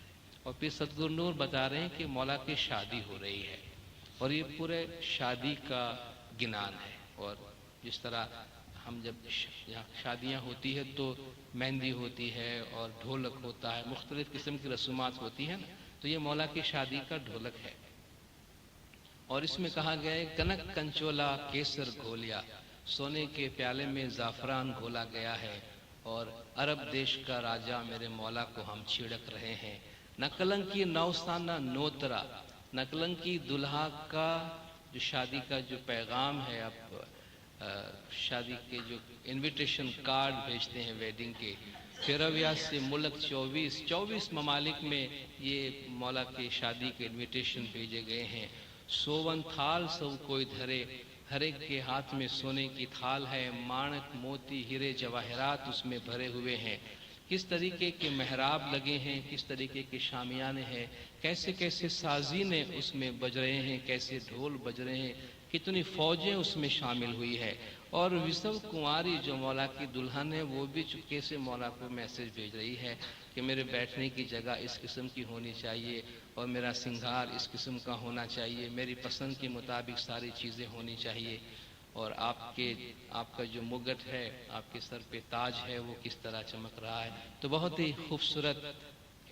और पीर सदगुर नूर बता रहे हैं कि मौला की शादी हो रही है और ये पूरे शादी का गिनान है। और जिस तरह हम जब यहाँ शादियाँ होती है तो मेहंदी होती है और ढोलक होता है, मुख्तलिफ़ किस्म की रसूमात होती है ना, तो ये मौला की शादी का ढोलक है। और इसमें कहा गया है कनक कंचोला केसर घोलिया, सोने के प्याले में ज़ाफ़रान घोला गया है और अरब देश का राजा मेरे मौला को हम छिड़क रहे हैं। नकलंकी नौसाना नोतरा, नकलंकी दुल्हा का जो शादी का जो पैगाम है, आप शादी के जो इनविटेशन कार्ड भेजते हैं वेडिंग के, फिरविया से मुल्क 24 ममालिक में ये मौला के शादी के इनविटेशन भेजे गए हैं। सोवन थाल सब कोई धरे, हर एक के हाथ में सोने की थाल है, माणक मोती हीरे जवाहरात उसमें भरे हुए हैं। किस तरीके के मेहराब लगे हैं, किस तरीके के शामियाने हैं, कैसे कैसे साजीने उसमें बज रहे हैं, कैसे ढोल बज रहे हैं, कितनी फौजें उसमें शामिल हुई है। और विसव कुंवारी जो मौला की दुल्हन है वो भी चुपके से मौला को मैसेज भेज रही है कि मेरे बैठने की जगह इस किस्म की होनी चाहिए और मेरा सिंगार इस किस्म का होना चाहिए, मेरी पसंद के मुताबिक सारी चीज़ें होनी चाहिए। और आपका जो मुगट है, आपके सर पे ताज है, वो किस तरह चमक रहा है। तो बहुत ही खूबसूरत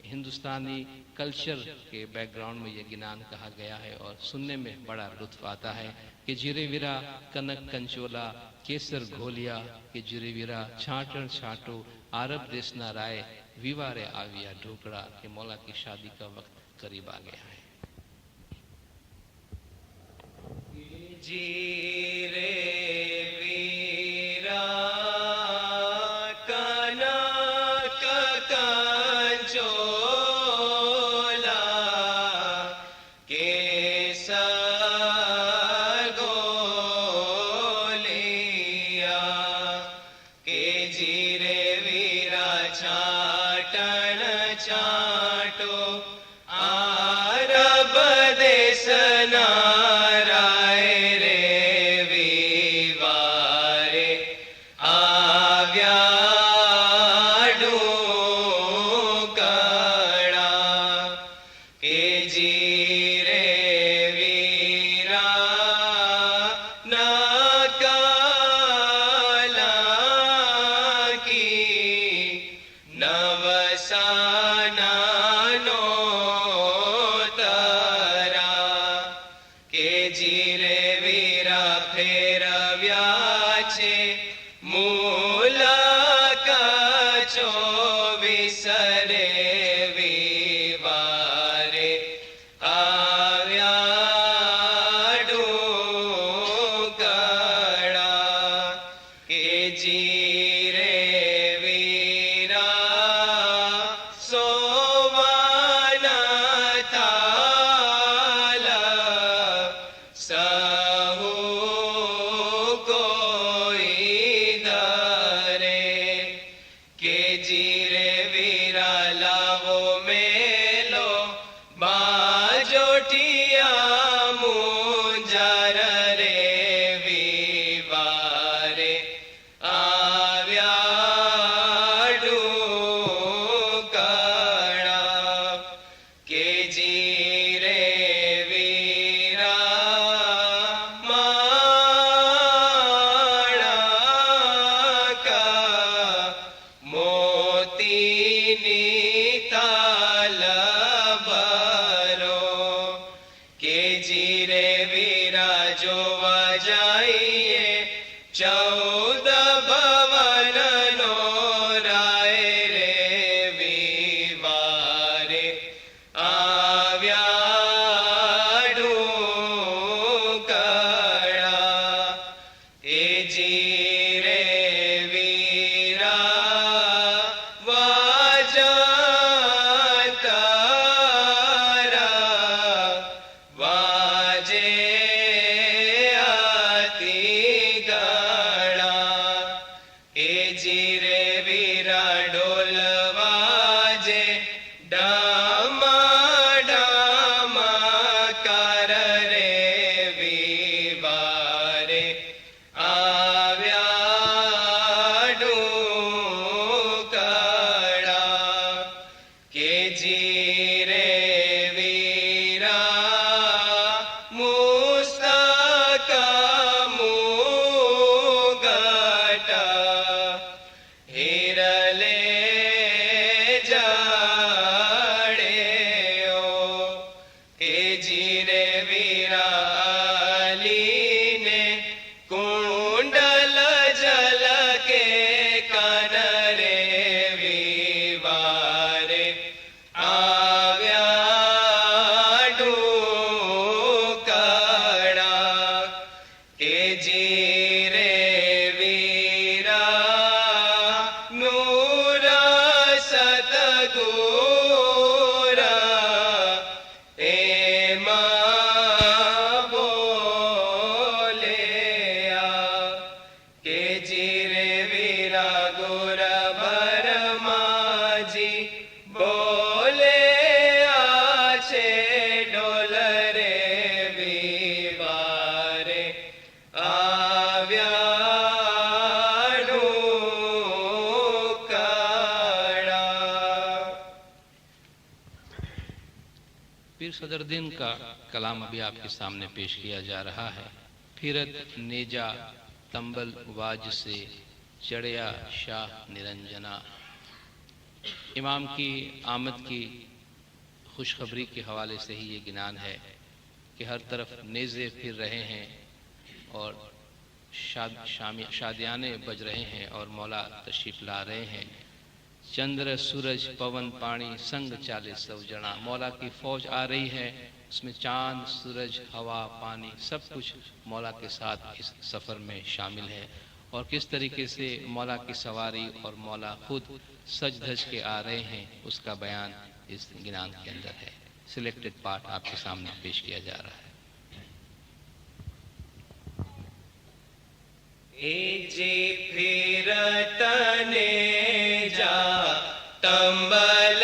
हिंदुस्तानी कल्चर के बैकग्राउंड में ये गिनान कहा गया है और सुनने में बड़ा लुत्फ आता है कि जिरे विरा कनक कंचोला केसर घोलिया, कि जिरे विरा छाटन छाटो आरब देश ना राय, विवारे आविया ढोकड़ा, कि मौला की शादी का वक्त करीब आ गया है। जीरे जीरे ताला सहु कोई धरे के जीरे वीरा लावो मेलो बाजोटिया मुंजार रे विवारे आव्याडू कड़ा के जीरे वीरा माड़ा का मोती ताल भरो के जीरे वीरा जोवा जाइए 14 भवन नो राय रे विवारे आव्याडू कड़ा ए जीरे वीरा वाजतारा वाजे आती गड़ा ए जीरे वीरा डोल वाजे डामा डामा कर रे विवारे आव्याडू कड़ा के जीरे वीरा मुस्तका मुगटा हिरले जाड़े ओ के जीरे वीरा ने कुंडल जल के कान रे विवारे आव्याडू कड़ा के जीरे वीरा नूरा सतगुरा एमा बोलिया के जीरे वीरा गुर भरमाजी बोले आछे डोल रे विवारे आव्याडू कड़ा। पीर सदरुद्दीन का कलाम अभी आपके सामने पेश किया जा रहा है। फिरत नेजा तंबल वाज से चढ़या शाह निरंजना। इमाम की आमद की खुशखबरी के हवाले से ही ये गिनान है कि हर तरफ नेज़े फिर रहे हैं और शादियाने बज रहे हैं और मौला तशरीफ ला रहे हैं। चंद्र सूरज पवन पानी संग चाले सब जना। मौला की फौज आ रही है, उसमें चांद सूरज हवा पानी सब कुछ मौला के साथ इस सफ़र में शामिल है। और किस तरीके से मौला की सवारी और मौला खुद सज धज के आ रहे हैं उसका बयान इस गिनान के अंदर है। सिलेक्टेड पार्ट आपके सामने पेश किया जा रहा है। ए जी फिरतने जा तंबल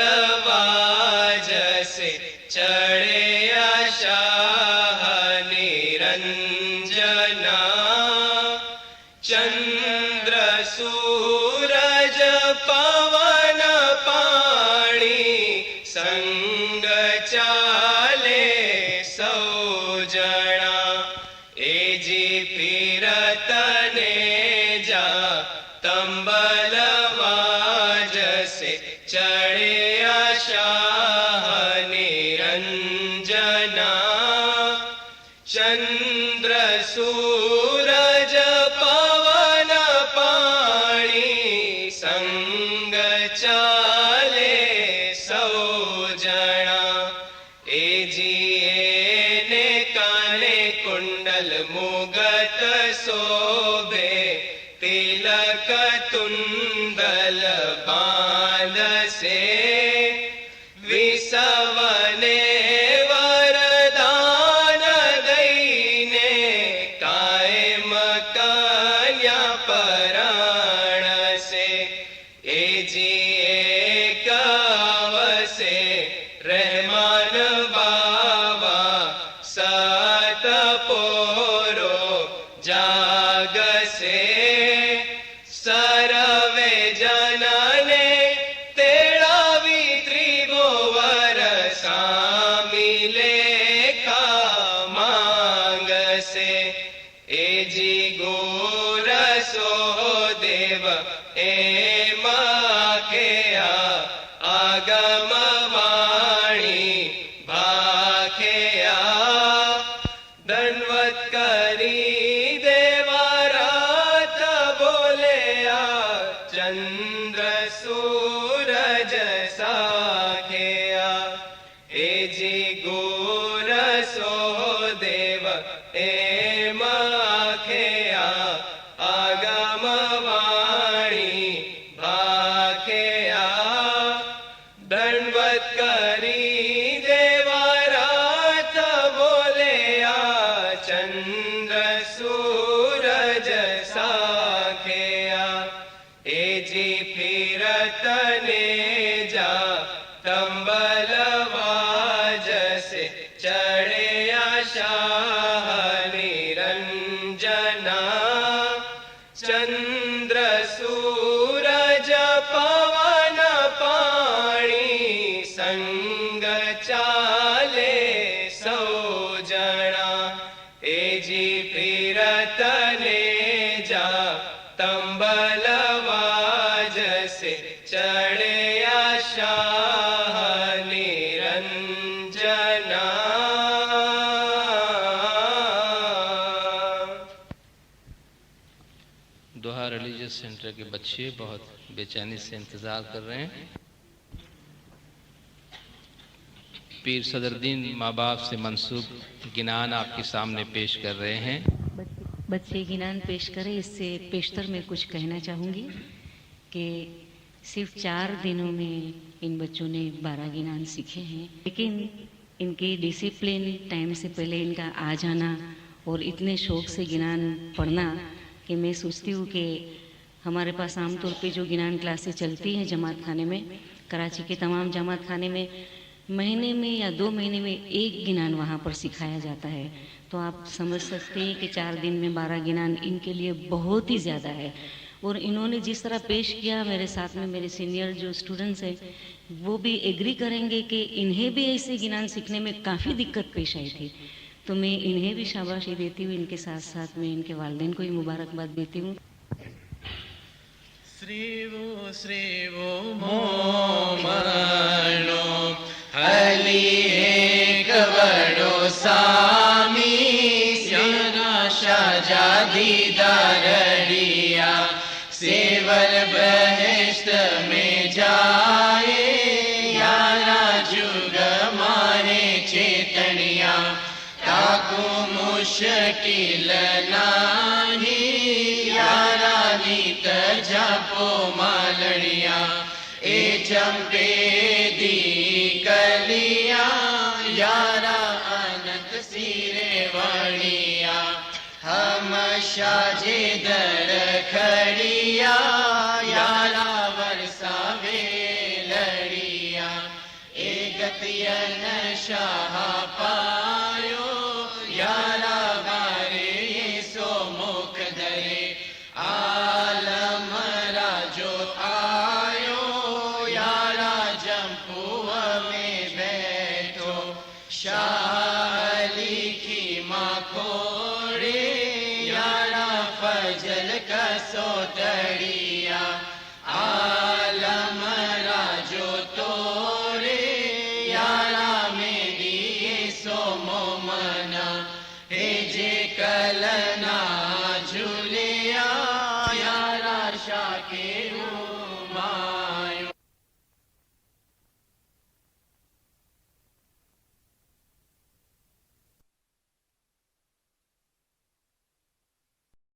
वाज से चढ़े शाह निरंजना। चंद्र सूरज पवन पानी संग चाले सौ जना। ए जी फिरतने जा तंबल वाज से चढ़े शाह निरंजना। चंद्र सूरज पवन पानी संग चाले सौ जना। ए जी ने काने कुंडल मुगत शोभे तिलक तुंदल बांध से विसवने गुरसो देव एम आखेया आगमवाणी भाखेया दंडवत करी देवारात बोलेया चंद्र सूरज साखेया ए जी फिरतने जा तंबलवाज से चढ़े शाह निरंजना चंद्र सूरज पवन पाणी संग चाले सौ जना ए जी फिरतने जा तंबलवाज से चढ़े शाह निरंजना। दोहा रिलीजियस सेंटर के बच्चे बहुत बेचैनी से इंतज़ार कर रहे हैं। पीर सदरुद्दीन माँ बाप से मंसूब गिनान आपके सामने पेश कर रहे हैं। बच्चे गिनान पेश करें, इससे पेशतर में कुछ कहना चाहूँगी कि सिर्फ 4 दिनों में इन बच्चों ने 12 गिनान सीखे हैं, लेकिन इनके डिसिप्लिन टाइम से पहले इनका आ जाना और इतने शौक़ से गिनान पढ़ना कि मैं सोचती हूँ कि हमारे पास आमतौर पे जो गिनान क्लासेस चलती हैं जमात खाने में, कराची के तमाम जमात खाने में महीने में या 2 महीने में एक गिनान वहाँ पर सिखाया जाता है। तो आप समझ सकते हैं कि 4 दिन में 12 गिनान इनके लिए बहुत ही ज़्यादा है। और इन्होंने जिस तरह पेश किया, मेरे साथ में मेरे सीनियर जो स्टूडेंट्स हैं वो भी एग्री करेंगे कि इन्हें भी ऐसे गिनान सीखने में काफ़ी दिक्कत पेश आई थी। तो मैं इन्हें भी शाबाशी देती हूँ, इनके साथ साथ मैं इनके वालिदैन को भी मुबारकबाद देती हूँ। श्रीवो श्रीवो मोमनो हली एक बड़ो सामी स्याना शाजा दीदारिया सेवर बहिश्त में जाए यारा जुग मारे चेतनिया ताकू मुश्किल नाही यारा नीत जापो मालनिया ए चंपे दी कलिया यारा अनंत सिरे वाणिया हम शाजे दर खड़िया यारा वर्षावे लड़िया ए गतियन शाह पायो यारा बारे ये सो मुख धरे आलम राजो आयो यारा जम्पुआ में बैठो शाह अली की माँ खोड़े यारा फजल का सोतड़िया आलम राजो तोरे यारा मेरी ये सो मोम